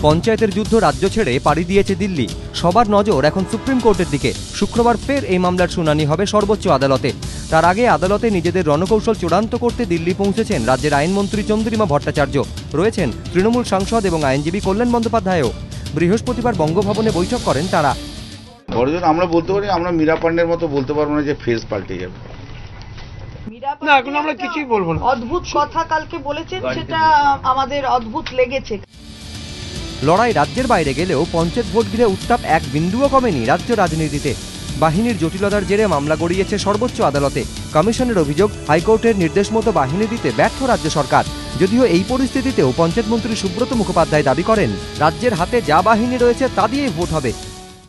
পঞ্চায়েতের যুদ্ধ রাজ্য ছেড়ে পাড়ি দিয়েছে দিল্লি। সবার নজর এখন সুপ্রিম কোর্টের দিকে। শুক্রবার ফের এই মামলার শুনানি হবে সর্বোচ্চ আদালতে। তার আগে আদালতে নিজেদের রণকৌশল চূড়ান্ত করতে দিল্লি পৌঁছেছেন রাজ্যের আইনমন্ত্রী চন্দ্রিমা ভট্টাচার্য। রয়েছেন তৃণমূল সাংসদ এবং আইনজীবী কল্যাণ বন্দ্যোপাধ্যায়ও। বৃহস্পতিবার বঙ্গভবনে বৈঠক করেন তারা। আমরা বলতে পারি, আমরা মীরা পান্ডের মতো বলতে পারবো না যে ফেস পাল্টে যাবে। না, এখন আমরা কিছুই বলবো না। অদ্ভুত কথা কালকে বলেছেন, সেটা আমাদের অদ্ভুত লেগেছে। লড়াই রাজ্যের বাইরে গেলেও পঞ্চায়েত ভোট ঘিরে উত্তাপ এক বিন্দুও কমেনি রাজ্য রাজনীতিতে। বাহিনীর জটিলতার জেরে মামলা গড়িয়েছে সর্বোচ্চ আদালতে। কমিশনের অভিযোগ, হাইকোর্টের নির্দেশ মতো বাহিনী দিতে ব্যর্থ রাজ্য সরকার। যদিও এই পরিস্থিতিতেও পঞ্চায়েত মন্ত্রী সুব্রত মুখোপাধ্যায় দাবি করেন, রাজ্যের হাতে যা বাহিনী রয়েছে তা দিয়েই ভোট হবে।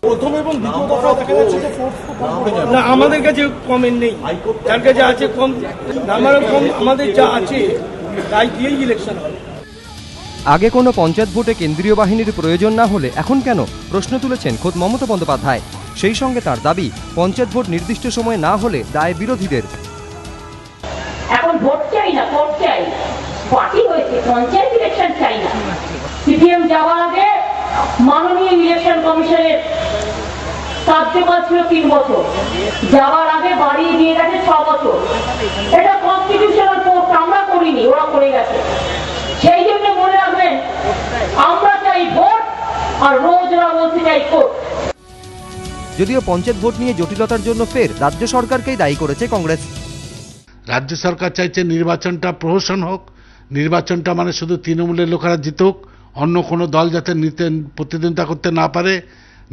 প্রথম এবং দ্বিতীয় দফায় দেখা যাচ্ছে যে ফোর্স না, আমাদের কাছে কমেন্ট নেই। যার কাছে আছে কম, আমারও কম, আমাদের যা আছে তাই দিয়েই ইলেকশন হবে। আগে কোনো পঞ্চায়েত ভোটে কেন্দ্রীয় বাহিনীর প্রয়োজন না হলে এখন কেন, প্রশ্ন তুলেছেন খোদ মমতা বন্দ্যোপাধ্যায়। সেই সঙ্গে তার দাবি, পঞ্চায়েত ভোট নির্দিষ্ট সময়ে না হলে দায় বিরোধীদের। এখন ভোট চাই না, ভোট চাই, পার্টি হয়েছে, পঞ্চায়েত ইলেকশন চাই না। সিপিএম যাওয়ার আগে মাননীয় ইলেকশন কমিশনের কার্যকাল ছিল 3 বছর, যাওয়ার আগে বাড়িয়ে দিয়ে গেছে 6 বছর। এটা কনস্টিটিউশনাল কোর্ট, আমরা করিনি, ওরা করে গেছে। সেই জন্য মনে রাখবেন, আমরা চাই ভোট, আর রোজ ওরা বলতে চাই কোর্ট। যদিও পঞ্চায়েত ভোট নিয়ে জটিলতার জন্য ফের রাজ্য সরকারকেই দায়ী করেছে কংগ্রেস। রাজ্য সরকার চাইছে নির্বাচনটা প্রহসন হোক, নির্বাচনটা মানে শুধু তৃণমূলের লোকেরা জিতুক, অন্য কোনো দল যাতে প্রতিদ্বন্দ্বিতা করতে না পারে।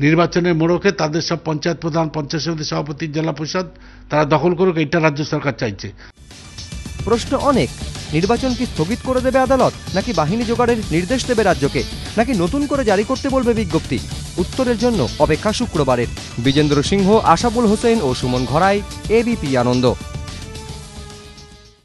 নির্বাচনের মোড়কে তাদের সব পঞ্চায়েত প্রধান, পঞ্চায়েত সমিতি সভাপতি, জেলা পরিষদ তারা দখল করুক, এটা রাজ্য সরকার চাইছে। প্রশ্ন অনেক, নির্বাচন কি স্থগিত করে দেবে আদালত, নাকি বাহিনী জোগাড়ের নির্দেশ দেবে রাজ্যকে, নাকি নতুন করে জারি করতে বলবে বিজ্ঞপ্তি? উত্তরের জন্য অপেক্ষা শুক্রবারের। বিজেন্দ্র সিংহ, আশাবুল হোসেন ও সুমন ঘরাই, এবিপি আনন্দ।